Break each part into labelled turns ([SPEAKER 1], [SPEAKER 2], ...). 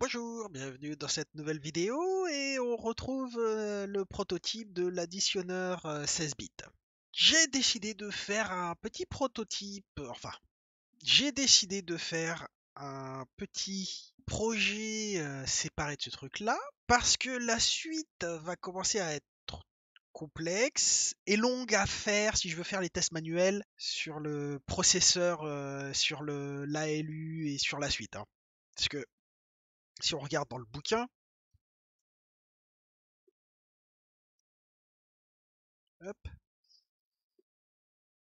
[SPEAKER 1] Bonjour, bienvenue dans cette nouvelle vidéo et on retrouve le prototype de l'additionneur 16 bits. J'ai décidé de faire un petit prototype, j'ai décidé de faire un petit projet séparé de ce truc-là parce que la suite va commencer à être complexe et longue à faire si je veux faire les tests manuels sur le processeur, sur l'ALU et sur la suite, hein. Parce que si on regarde dans le bouquin, hop,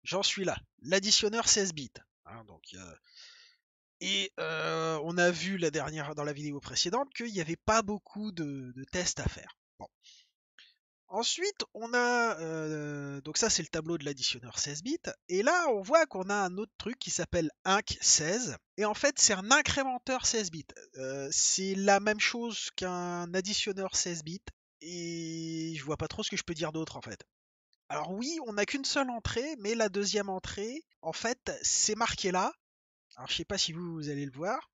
[SPEAKER 1] j'en suis là. L'additionneur 16 bits, hein, on a vu dans la vidéo précédente qu'il n'y avait pas beaucoup de tests à faire. Bon. Ensuite, on a donc ça c'est le tableau de l'additionneur 16 bits. Et là, on voit qu'on a un autre truc qui s'appelle Inc16. Et en fait, c'est un incrémenteur 16 bits. C'est la même chose qu'un additionneur 16 bits. Et je vois pas trop ce que je peux dire d'autre en fait. Alors oui, on n'a qu'une seule entrée, mais la deuxième entrée, en fait, c'est marqué là. Alors je sais pas si vous allez le voir.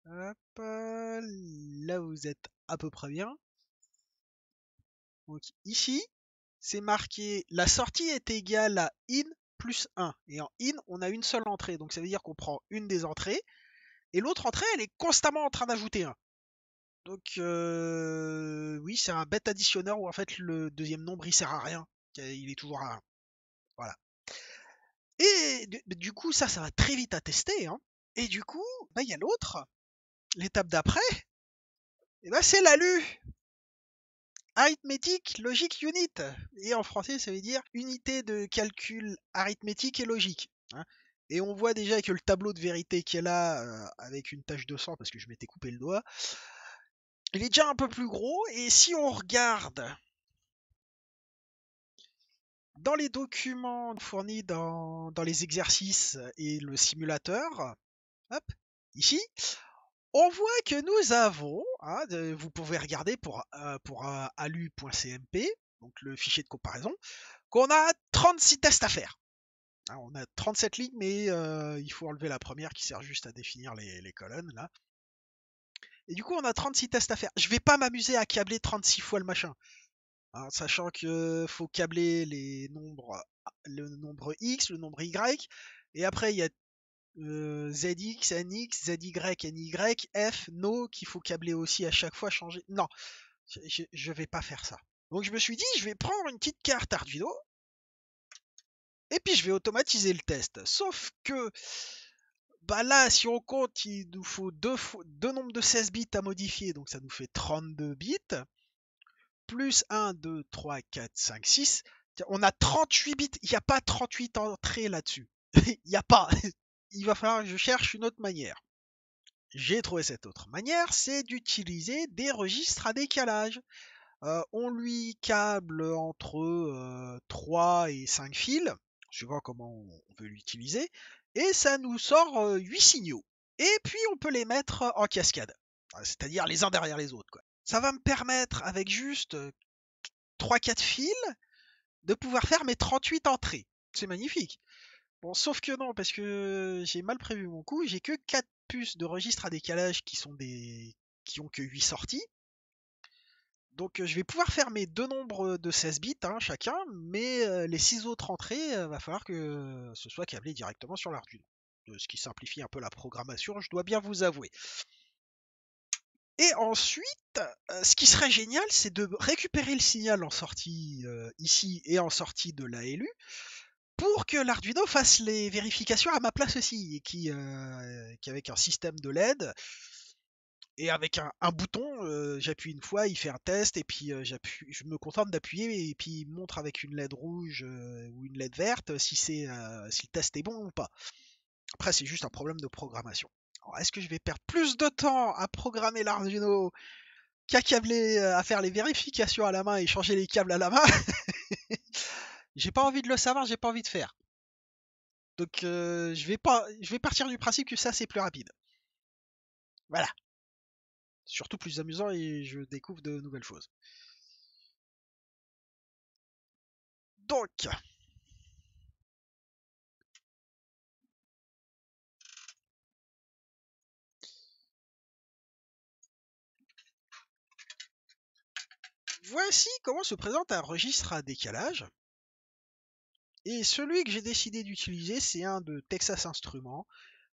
[SPEAKER 1] Hop, là vous êtes à peu près bien. Donc ici, c'est marqué la sortie est égale à in plus 1. Et en in, on a une seule entrée. Donc ça veut dire qu'on prend une des entrées. Et l'autre entrée, elle est constamment en train d'ajouter 1. Donc oui, c'est un bête additionneur où en fait le deuxième nombre il sert à rien. Il est toujours à 1. Voilà. Et du coup, ça va très vite à tester, hein. Et du coup, bah, il y a l'autre, l'étape d'après, et bah, c'est l'ALU, Arithmetic Logic Unit. Et en français, ça veut dire unité de calcul arithmétique et logique, hein. Et on voit déjà que le tableau de vérité qui est là, avec une tache de sang, parce que je m'étais coupé le doigt, il est déjà un peu plus gros. Et si on regarde dans les documents fournis dans les exercices et le simulateur, hop, ici, on voit que nous avons, hein, vous pouvez regarder pour alu.cmp, donc le fichier de comparaison, qu'on a 36 tests à faire. Hein, on a 37 lignes, mais il faut enlever la première qui sert juste à définir les colonnes là. Et du coup, on a 36 tests à faire. Je vais pas m'amuser à câbler 36 fois le machin, hein, sachant que faut câbler le nombre x, le nombre y, et après il y a ZX, NX, ZY, NY, F, No, qu'il faut câbler aussi à chaque fois, changer. Non, je vais pas faire ça. Donc je me suis dit, je vais prendre une petite carte Arduino, et puis je vais automatiser le test. Sauf que, bah là, si on compte, il nous faut deux nombres de 16 bits à modifier, donc ça nous fait 32 bits, plus 1, 2, 3, 4, 5, 6. On a 38 bits, il n'y a pas 38 entrées là-dessus. Il n'y a pas. Il va falloir que je cherche une autre manière. J'ai trouvé cette autre manière, c'est d'utiliser des registres à décalage. On lui câble entre 3 et 5 fils, suivant comment on veut l'utiliser, et ça nous sort 8 signaux. Et puis on peut les mettre en cascade, c'est-à-dire les uns derrière les autres, quoi. Ça va me permettre, avec juste 3-4 fils, de pouvoir faire mes 38 entrées. C'est magnifique. Bon, sauf que non, parce que j'ai mal prévu mon coup, j'ai que 4 puces de registre à décalage qui ont que 8 sorties. Donc je vais pouvoir faire mes deux nombres de 16 bits, hein, chacun, mais les 6 autres entrées, va falloir que ce soit câblé directement sur l'Arduino. Ce qui simplifie un peu la programmation, je dois bien vous avouer. Et ensuite, ce qui serait génial, c'est de récupérer le signal en sortie ici et en sortie de l'ALU, pour que l'Arduino fasse les vérifications à ma place aussi, et qu'avec un système de LED et avec un bouton, j'appuie une fois, il fait un test, et puis je me contente d'appuyer, et puis il montre avec une LED rouge ou une LED verte si le test est bon ou pas. Après, c'est juste un problème de programmation. Alors, est-ce que je vais perdre plus de temps à programmer l'Arduino qu'à câbler, à faire les vérifications à la main et changer les câbles à la main? J'ai pas envie de le savoir, j'ai pas envie de faire. Donc je vais partir du principe que ça c'est plus rapide. Voilà. Surtout plus amusant, et je découvre de nouvelles choses. Donc, voici comment se présente un registre à décalage. Et celui que j'ai décidé d'utiliser, c'est un de Texas Instruments,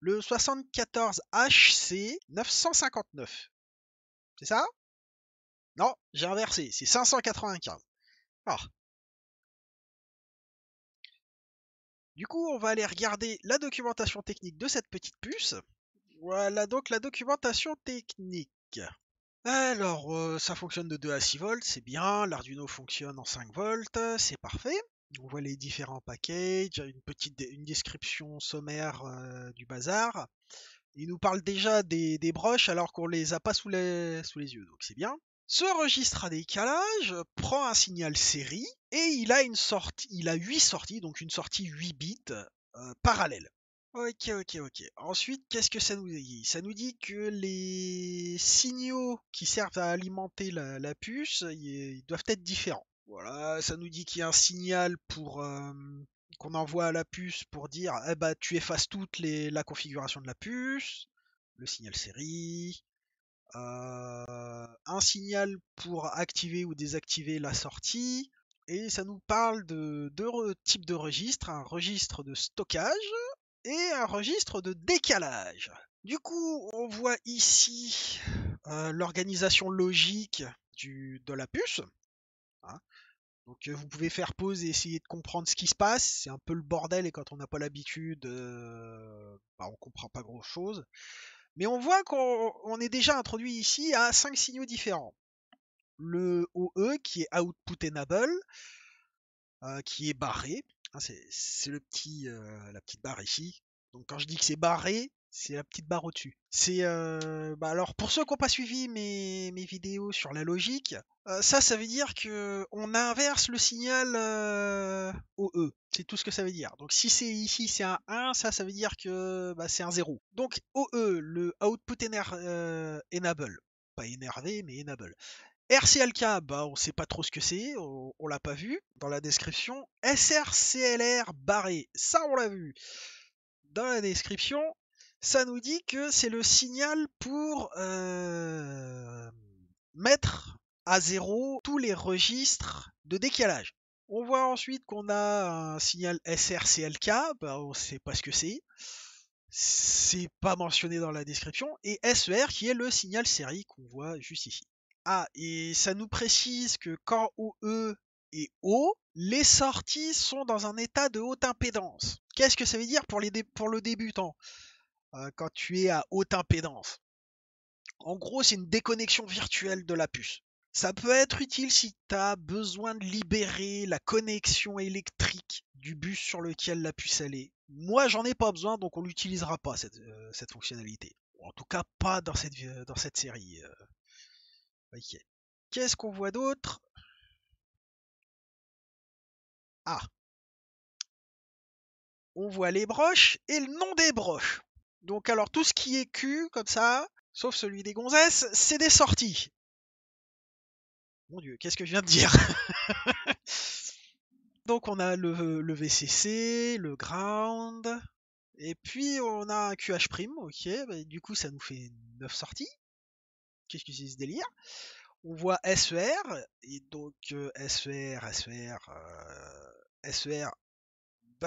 [SPEAKER 1] le 74HC 959. C'est ça? Non, j'ai inversé, c'est 595. Ah. Du coup, on va aller regarder la documentation technique de cette petite puce. Voilà donc la documentation technique. Alors, ça fonctionne de 2 à 6 volts, c'est bien. L'Arduino fonctionne en 5 volts, c'est parfait. On voit les différents packages, une description sommaire du bazar. Il nous parle déjà des broches alors qu'on les a pas sous les yeux, donc c'est bien. Ce registre à décalage prend un signal série et il a 8 sorties, donc une sortie 8 bits parallèle. Ok. Ensuite, qu'est-ce que ça nous dit? Ça nous dit que les signaux qui servent à alimenter la puce, ils doivent être différents. Voilà, ça nous dit qu'il y a un signal pour qu'on envoie à la puce pour dire eh bah, tu effaces la configuration de la puce, le signal série, un signal pour activer ou désactiver la sortie, et ça nous parle de deux types de registres, un registre de stockage et un registre de décalage. Du coup, on voit ici l'organisation logique de la puce. Hein. Donc vous pouvez faire pause et essayer de comprendre ce qui se passe. C'est un peu le bordel et quand on n'a pas l'habitude, on comprend pas grand chose. Mais on voit qu'on est déjà introduit ici à 5 signaux différents. Le OE qui est Output Enable, qui est barré. Hein, c'est la petite barre ici. Donc quand je dis que c'est barré, c'est la petite barre au-dessus. C'est alors pour ceux qui n'ont pas suivi mes vidéos sur la logique, ça veut dire que on inverse le signal OE. C'est tout ce que ça veut dire. Donc si c'est ici c'est un 1, ça veut dire que c'est un 0. Donc OE, le Output Enable, pas énervé mais enable. RCLK, on sait pas trop ce que c'est, on l'a pas vu dans la description. SRCLR barré, ça on l'a vu dans la description. Ça nous dit que c'est le signal pour mettre à zéro tous les registres de décalage. On voit ensuite qu'on a un signal SRCLK, on sait pas ce que c'est pas mentionné dans la description, et SER qui est le signal série qu'on voit juste ici. Ah, et ça nous précise que quand OE est haut, les sorties sont dans un état de haute impédance. Qu'est-ce que ça veut dire pour le débutant quand tu es à haute impédance? En gros, c'est une déconnexion virtuelle de la puce. Ça peut être utile si tu as besoin de libérer la connexion électrique du bus sur lequel la puce elle est. Moi, j'en ai pas besoin, donc on l'utilisera pas cette fonctionnalité. En tout cas, pas dans cette série. Ok. Qu'est-ce qu'on voit d'autre? Ah, on voit les broches et le nom des broches. Donc alors tout ce qui est Q, comme ça, sauf celui des gonzesses, c'est des sorties. Mon Dieu, qu'est-ce que je viens de dire? Donc on a le VCC, le ground, et puis on a un QH', ok, du coup ça nous fait 9 sorties. Qu'est-ce que c'est ce délire? On voit SER, et donc SER,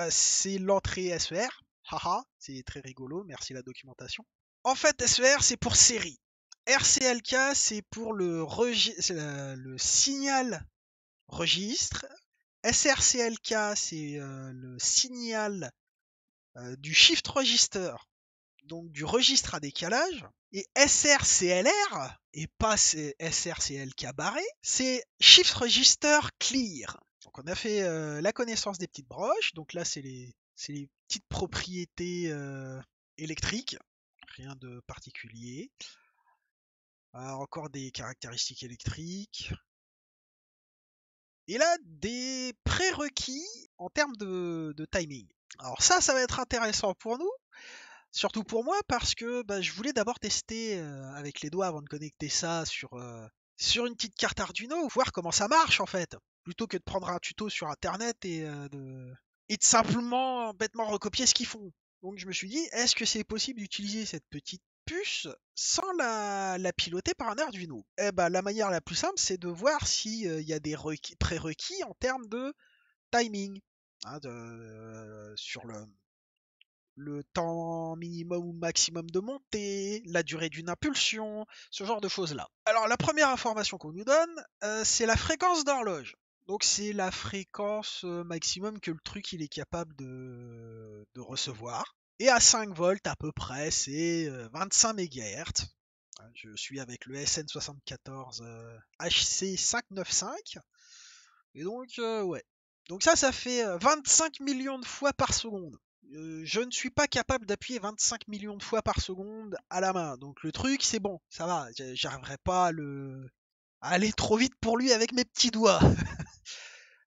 [SPEAKER 1] c'est l'entrée SER. Haha, c'est très rigolo, merci la documentation. En fait, SER c'est pour série. RCLK c'est pour le signal registre. SRCLK c'est le signal du shift register, donc du registre à décalage. Et SRCLR, et pas SRCLK barré, c'est shift register clear. Donc on a fait la connaissance des petites broches. Donc là, c'est les petites propriétés électriques. Rien de particulier. Encore des caractéristiques électriques. Et là, des prérequis en termes de timing. Alors ça va être intéressant pour nous. Surtout pour moi parce que je voulais d'abord tester avec les doigts avant de connecter ça sur une petite carte Arduino, voir comment ça marche en fait, plutôt que de prendre un tuto sur internet et de simplement bêtement recopier ce qu'ils font. Donc je me suis dit, est-ce que c'est possible d'utiliser cette petite puce sans la piloter par un Arduino? Eh ben, la manière la plus simple, c'est de voir s'il y a des prérequis en termes de timing, hein, sur le temps minimum ou maximum de montée, la durée d'une impulsion, ce genre de choses-là. Alors la première information qu'on nous donne, c'est la fréquence d'horloge. Donc c'est la fréquence maximum que le truc il est capable de recevoir. Et à 5 volts à peu près, c'est 25 MHz. Je suis avec le SN74 HC595. Et donc, ouais. Donc ça fait 25 millions de fois par seconde. Je ne suis pas capable d'appuyer 25 millions de fois par seconde à la main. Donc le truc, c'est bon, ça va. J'arriverai pas à aller trop vite pour lui avec mes petits doigts.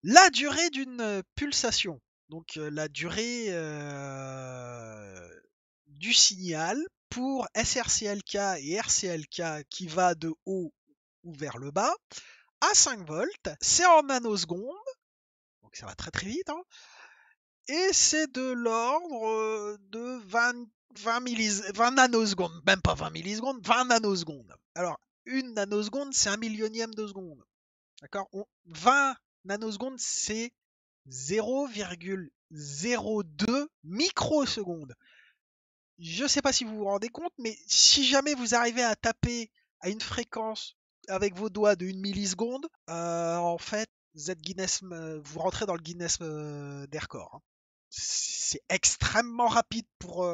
[SPEAKER 1] La durée d'une pulsation. Donc la durée du signal pour SRCLK et RCLK qui va de haut ou vers le bas à 5 volts, c'est en nanosecondes. Donc ça va très très vite, hein. Et c'est de l'ordre de 20 nanosecondes, même pas 20 millisecondes, 20 nanosecondes. Alors, une nanoseconde, c'est un millionième de seconde. D'accord? 20 nanosecondes, c'est 0,02 microsecondes. Je ne sais pas si vous vous rendez compte, mais si jamais vous arrivez à taper à une fréquence avec vos doigts de 1 milliseconde, en fait, vous rentrez dans le Guinness des records, hein. C'est extrêmement rapide pour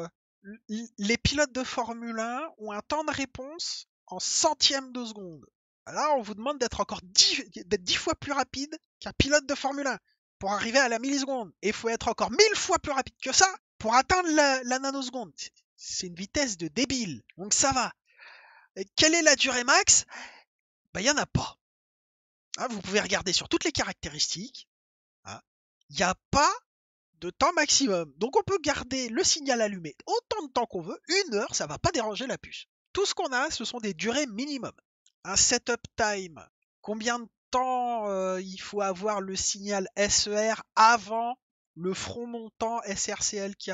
[SPEAKER 1] les pilotes de Formule 1 ont un temps de réponse en centièmes de seconde. Là, on vous demande d'être d'être 10 fois plus rapide qu'un pilote de Formule 1 pour arriver à la milliseconde. Et il faut être encore 1000 fois plus rapide que ça pour atteindre la nanoseconde. C'est une vitesse de débile. Donc ça va. Et quelle est la durée max? Ben, il n'y en a pas. Hein, vous pouvez regarder sur toutes les caractéristiques. Hein, il n'y a pas de temps maximum. Donc on peut garder le signal allumé autant de temps qu'on veut. 1 heure, ça va pas déranger la puce. Tout ce qu'on a, ce sont des durées minimum. Un setup time. Combien de temps il faut avoir le signal SER avant le front montant SRCLK?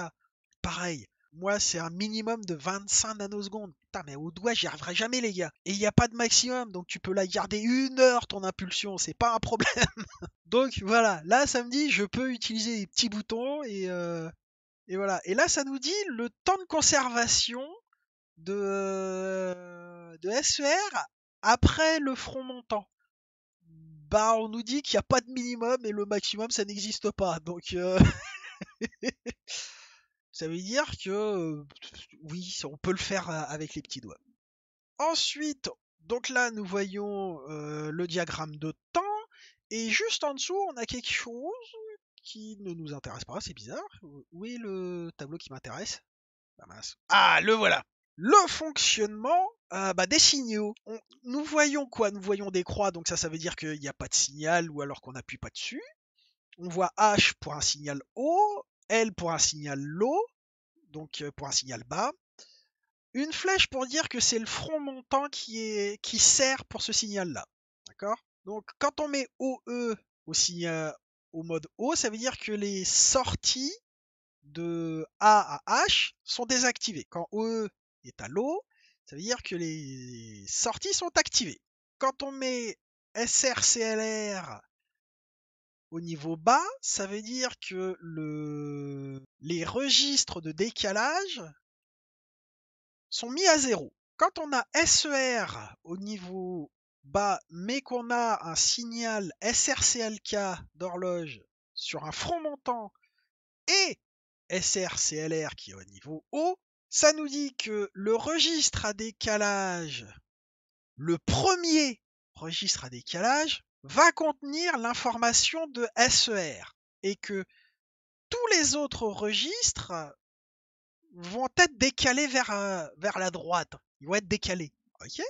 [SPEAKER 1] Pareil. Moi, c'est un minimum de 25 nanosecondes. Putain, mais au doigt, j'y arriverai jamais, les gars. Et il n'y a pas de maximum, donc tu peux la garder 1 heure, ton impulsion, c'est pas un problème. Donc voilà, là, ça me dit, je peux utiliser les petits boutons et voilà. Et là, ça nous dit le temps de conservation de SER après le front montant. Bah, on nous dit qu'il n'y a pas de minimum et le maximum, ça n'existe pas. Donc, ça veut dire que oui, on peut le faire avec les petits doigts. Ensuite, donc là, nous voyons le diagramme de temps. Et juste en dessous, on a quelque chose qui ne nous intéresse pas, c'est bizarre. Où est le tableau qui m'intéresse? Ah mince. Ah, le voilà. Le fonctionnement des signaux. Nous voyons quoi? Nous voyons des croix, donc ça veut dire qu'il n'y a pas de signal ou alors qu'on n'appuie pas dessus. On voit H pour un signal haut, L pour un signal low, donc pour un signal bas. Une flèche pour dire que c'est le front montant qui sert pour ce signal-là. D'accord? Donc quand on met OE au mode haut, ça veut dire que les sorties de A à H sont désactivées. Quand OE est à low, ça veut dire que les sorties sont activées. Quand on met SRCLR au niveau bas, ça veut dire que les registres de décalage sont mis à 0. Quand on a SER au niveau bas, mais qu'on a un signal SRCLK d'horloge sur un front montant et SRCLR qui est au niveau haut, ça nous dit que le registre à décalage, le premier registre à décalage, va contenir l'information de SER et que tous les autres registres vont être décalés vers la droite. Ils vont être décalés. Ok?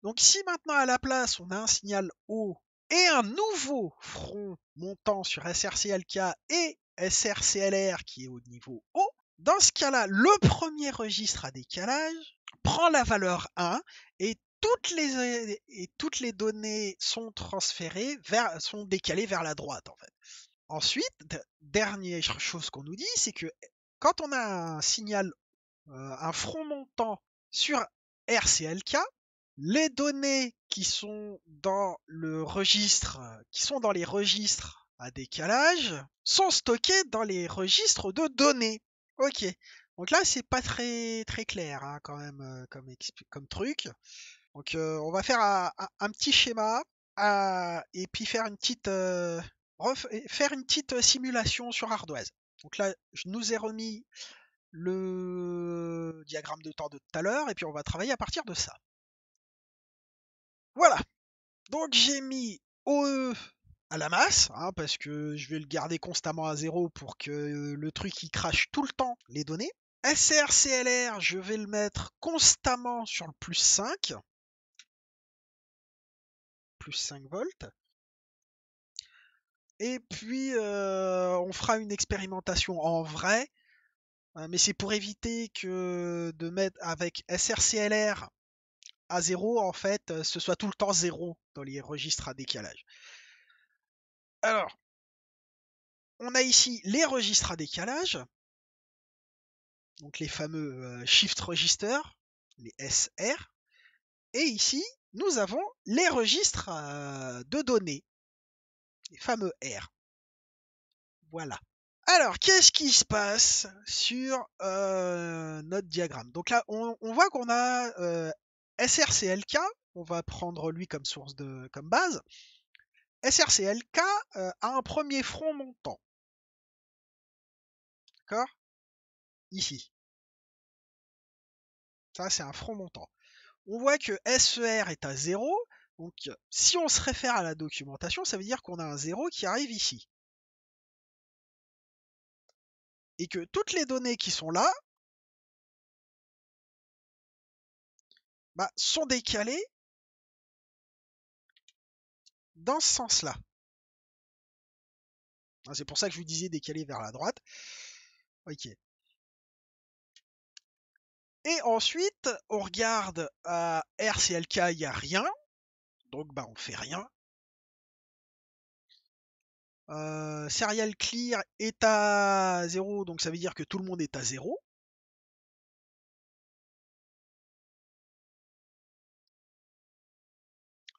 [SPEAKER 1] Donc si maintenant à la place on a un signal haut et un nouveau front montant sur SRCLK et SRCLR qui est au niveau haut, dans ce cas-là, le premier registre à décalage prend la valeur 1 et toutes les données sont sont décalées vers la droite en fait. Ensuite, dernière chose qu'on nous dit, c'est que quand on a un signal, un front montant sur RCLK, les données qui sont dans le registre, qui sont dans les registres à décalage, sont stockées dans les registres de données. Ok. Donc là, c'est pas très très clair hein, quand même comme truc. Donc on va faire un petit schéma et puis faire une petite simulation sur ardoise. Donc là, je nous ai remis le diagramme de temps de tout à l'heure et puis on va travailler à partir de ça. Voilà. Donc j'ai mis OE à la masse, hein, parce que je vais le garder constamment à 0 pour que le truc il crache tout le temps les données. SRCLR, je vais le mettre constamment sur le plus 5 volts. Et puis on fera une expérimentation en vrai, mais c'est pour éviter que de mettre avec SRCLR à 0, en fait, ce soit tout le temps 0 dans les registres à décalage. Alors, on a ici les registres à décalage, donc les fameux shift register, les SR, et ici, nous avons les registres de données, les fameux R. Voilà. Alors, qu'est-ce qui se passe sur notre diagramme? Donc là, on voit qu'on a SRCLK, on va prendre lui comme source comme base. SRCLK a un premier front montant. D'accord? Ici. Ça, c'est un front montant. On voit que SER est à 0. Donc, si on se réfère à la documentation, ça veut dire qu'on a un 0 qui arrive ici. Et que toutes les données qui sont là sont décalées dans ce sens-là. C'est pour ça que je vous disais décaler vers la droite. Ok. Et ensuite, on regarde à RCLK, il n'y a rien. Donc, on fait rien. Serial clear est à 0, donc ça veut dire que tout le monde est à 0.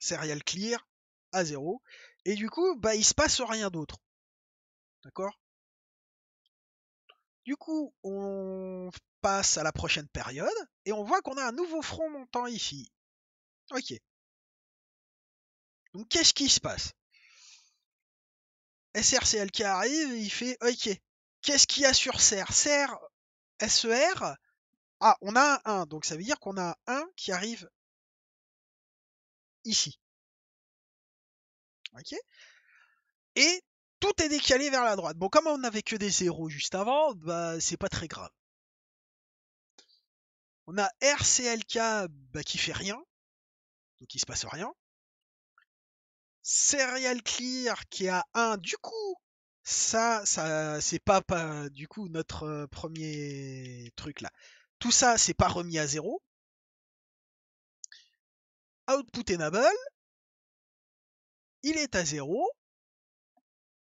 [SPEAKER 1] Serial clear à 0. Et du coup, il se passe rien d'autre. D'accord? Du coup, on passe à la prochaine période et on voit qu'on a un nouveau front montant ici. Ok. Donc qu'est-ce qui se passe? SRCLK arrive et il fait ok. Qu'est-ce qu'il y a sur SER? SER, SER. Ah, on a un 1, donc ça veut dire qu'on a un 1 qui arrive ici. Ok? Et tout est décalé vers la droite. Bon, comme on n'avait que des zéros juste avant, c'est pas très grave. On a RCLK qui fait rien, donc il se passe rien. Serial Clear qui est à 1, du coup, ça c'est pas du coup notre premier truc là. Tout ça, c'est pas remis à 0. Output enable, il est à 0.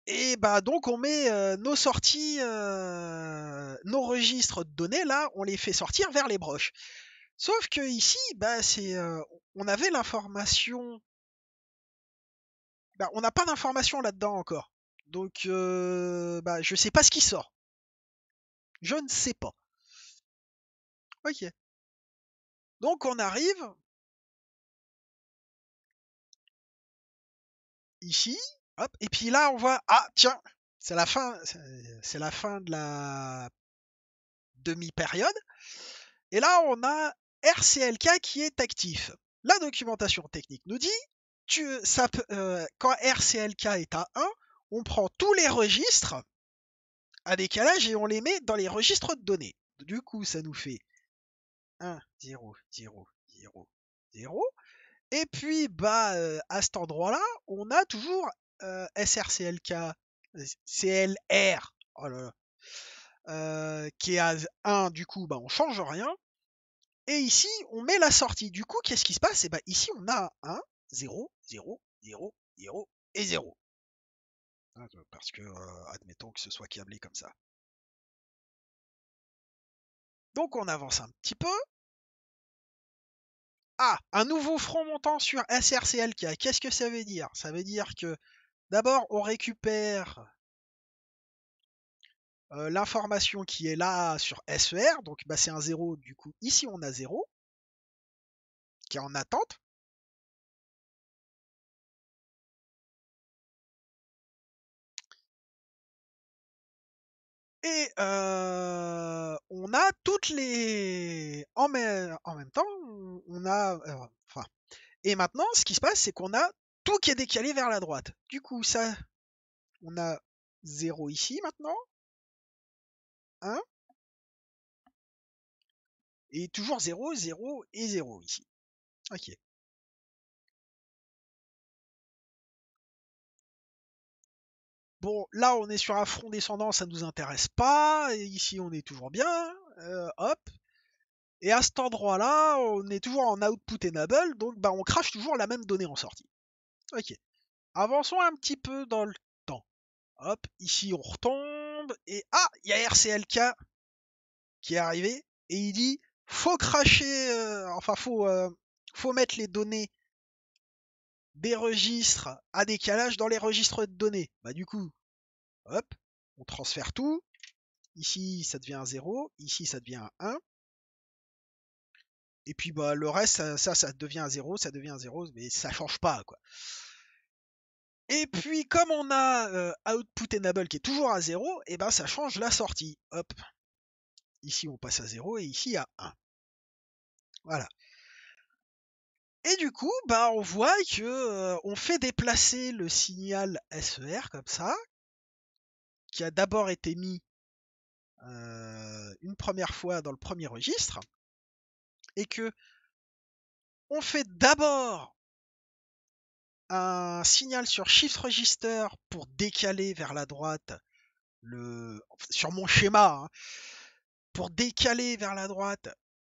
[SPEAKER 1] Et donc on met nos sorties, nos registres de données là, on les fait sortir vers les broches. Sauf que ici, on avait l'information. On n'a pas d'information là-dedans encore. Donc je sais pas ce qui sort. Je ne sais pas. Ok. Donc on arrive ici, hop, et puis là on voit, ah tiens, c'est la fin de la demi-période. Et là on a RCLK qui est actif. La documentation technique nous dit, quand RCLK est à 1, on prend tous les registres à décalage et on les met dans les registres de données. Du coup, ça nous fait 1, 0, 0, 0, 0. Et puis, à cet endroit-là, on a toujours SRCLK, CLR, oh là là, qui est à 1, du coup, on change rien. Et ici, on met la sortie. Du coup, qu'est-ce qui se passe? Et ici, on a 1, 0, 0, 0, 0 et 0. Parce que, admettons que ce soit câblé comme ça. Donc, on avance un petit peu. Ah, un nouveau front montant sur SRCLK. Qu'est-ce que ça veut dire? Ça veut dire que d'abord, on récupère l'information qui est là sur SER. Donc, bah, c'est un 0. Du coup, ici, on a 0 qui est en attente. Et on a toutes les... En même temps, on a... enfin... Et maintenant, ce qui se passe, c'est qu'on a tout qui est décalé vers la droite. Du coup, ça, on a 0 ici maintenant. 1. Et toujours 0, 0 et 0 ici. Ok. Bon, là, on est sur un front descendant, ça nous intéresse pas. Et ici, on est toujours bien. Hop. Et à cet endroit-là, on est toujours en output enable, donc bah, on crache toujours la même donnée en sortie. Ok. Avançons un petit peu dans le temps. Hop, ici on retombe, et ah, il y a RCLK qui est arrivé, et il dit, faut cracher, enfin faut mettre les données des registres à décalage dans les registres de données. Bah du coup, hop, on transfère tout. Ici, ça devient un 0, ici, ça devient un 1. Et puis bah le reste, ça devient un 0, ça devient un 0, mais ça change pas, quoi. Et puis comme on a output enable qui est toujours à 0, et ben ça change la sortie. Hop. Ici on passe à 0 et ici à 1. Voilà. Et du coup, bah on voit que on fait déplacer le signal SER comme ça, qui a d'abord été mis une première fois dans le premier registre, et que on fait d'abord un signal sur Shift Register pour décaler vers la droite sur mon schéma, hein, pour décaler vers la droite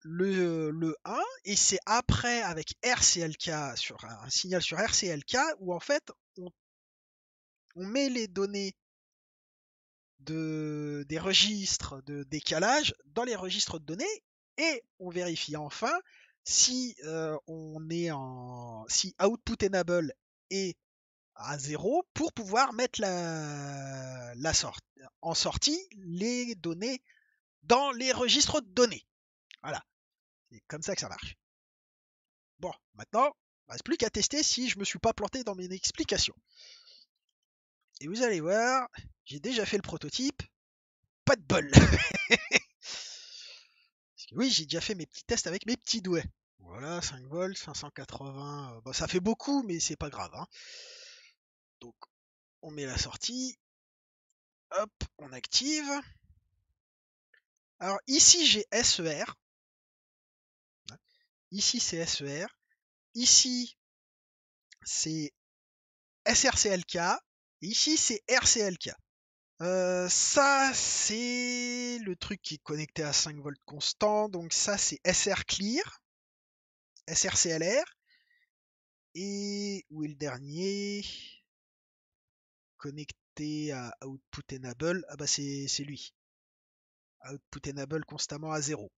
[SPEAKER 1] le 1, et c'est après avec RCLK, sur un signal sur RCLK, où en fait on met les données des registres de décalage dans les registres de données, et on vérifie enfin si si output enable est à 0 pour pouvoir mettre en sortie les données dans les registres de données. Voilà, c'est comme ça que ça marche. Bon, maintenant, il ne reste plus qu'à tester si je me suis pas planté dans mes explications. Et vous allez voir, j'ai déjà fait le prototype, pas de bol. Parce que oui, j'ai déjà fait mes petits tests avec mes petits doigts. Voilà, 5 volts, 580, bon, ça fait beaucoup, mais c'est pas grave, hein. Donc, on met la sortie, hop, on active. Alors ici, j'ai SER. Ici, c'est SER. Ici, c'est SRCLK. Et ici, c'est RCLK. Ça, c'est le truc qui est connecté à 5 volts constant. Donc ça, c'est SR Clear, SRCLR. Et où est le dernier? Connecté à Output Enable. Ah bah c'est lui. Output Enable constamment à 0.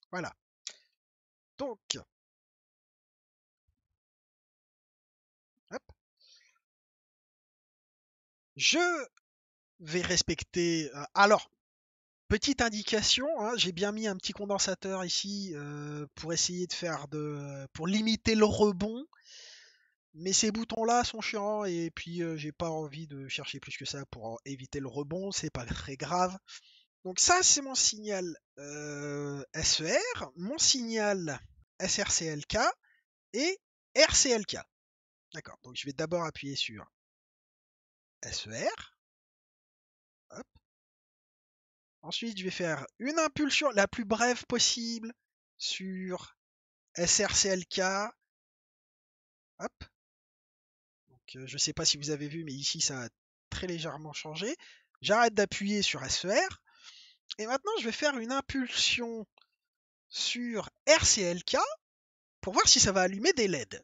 [SPEAKER 1] Voilà. Donc, hop, je vais respecter... alors, petite indication, hein, j'ai bien mis un petit condensateur ici pour essayer de pour limiter le rebond. Mais ces boutons-là sont chiants, et puis j'ai pas envie de chercher plus que ça pour éviter le rebond, c'est pas très grave. Donc ça, c'est mon signal SER, mon signal SRCLK et RCLK. D'accord, donc je vais d'abord appuyer sur SER. Hop. Ensuite, je vais faire une impulsion la plus brève possible sur SRCLK. Hop. Donc, je ne sais pas si vous avez vu, mais ici, ça a très légèrement changé. J'arrête d'appuyer sur SER. Et maintenant, je vais faire une impulsion sur RCLK pour voir si ça va allumer des LED.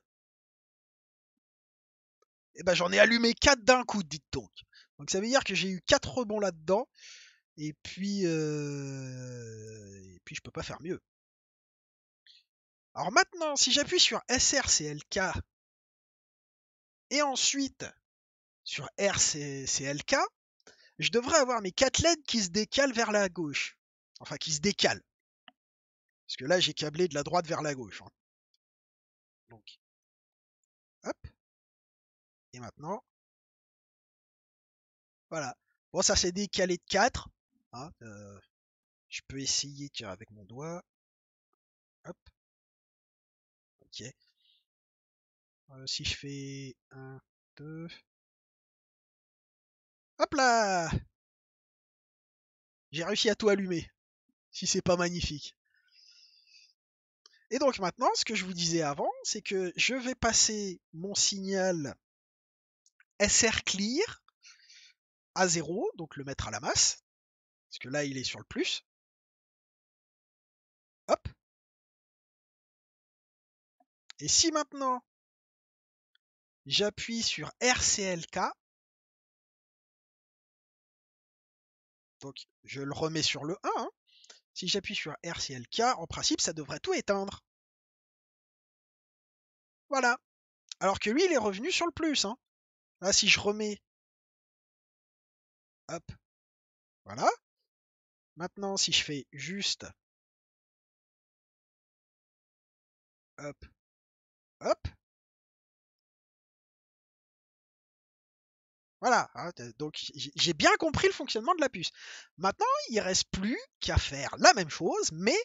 [SPEAKER 1] Et ben, j'en ai allumé 4 d'un coup, dites donc. Donc ça veut dire que j'ai eu 4 rebonds là-dedans. Et puis je peux pas faire mieux. Alors maintenant, si j'appuie sur SRCLK et ensuite sur RCLK, je devrais avoir mes 4 LED qui se décalent vers la gauche. Enfin, qui se décalent. Parce que là, j'ai câblé de la droite vers la gauche. Hein. Donc, hop. Et maintenant, voilà. Bon, ça s'est décalé de 4. Hein, je peux essayer, tiens, avec mon doigt. Hop. Ok. Si je fais 1, 2. Hop là! J'ai réussi à tout allumer. Si c'est pas magnifique. Et donc maintenant, ce que je vous disais avant, c'est que je vais passer mon signal SR clear à 0, donc le mettre à la masse, parce que là il est sur le plus. Hop. Et si maintenant j'appuie sur RCLK, donc je le remets sur le 1, hein. Si j'appuie sur RCLK, en principe ça devrait tout éteindre. Voilà. Alors que lui il est revenu sur le plus. Hein. Là si je remets, hop, voilà. Maintenant si je fais juste, hop, hop, voilà, hein, donc j'ai bien compris le fonctionnement de la puce. Maintenant, il reste plus qu'à faire la même chose, mais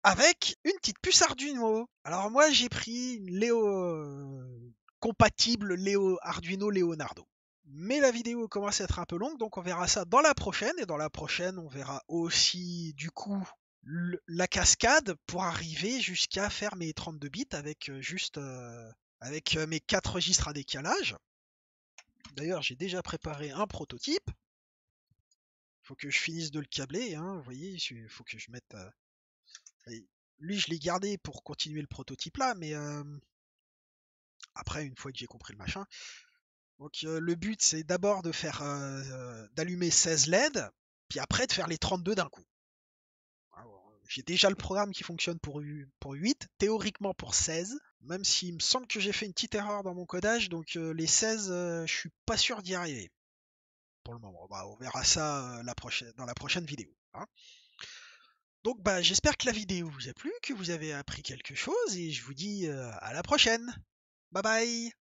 [SPEAKER 1] avec une petite puce Arduino. Alors moi, j'ai pris une compatible Arduino Leonardo. Mais la vidéo commence à être un peu longue, donc on verra ça dans la prochaine. Et dans la prochaine, on verra aussi du coup la cascade pour arriver jusqu'à faire mes 32 bits avec avec mes 4 registres à décalage. D'ailleurs, j'ai déjà préparé un prototype. Il faut que je finisse de le câbler. Hein, vous voyez, il faut que je mette. Lui, je l'ai gardé pour continuer le prototype là, mais après, une fois que j'ai compris le machin. Donc, le but, c'est d'abord de faire d'allumer 16 LED, puis après de faire les 32 d'un coup. J'ai déjà le programme qui fonctionne pour 8, théoriquement pour 16, même s'il me semble que j'ai fait une petite erreur dans mon codage, donc les 16, je suis pas sûr d'y arriver. Pour le moment. Bah, on verra ça dans la prochaine vidéo. Hein. Donc bah, j'espère que la vidéo vous a plu, que vous avez appris quelque chose et je vous dis à la prochaine. Bye bye.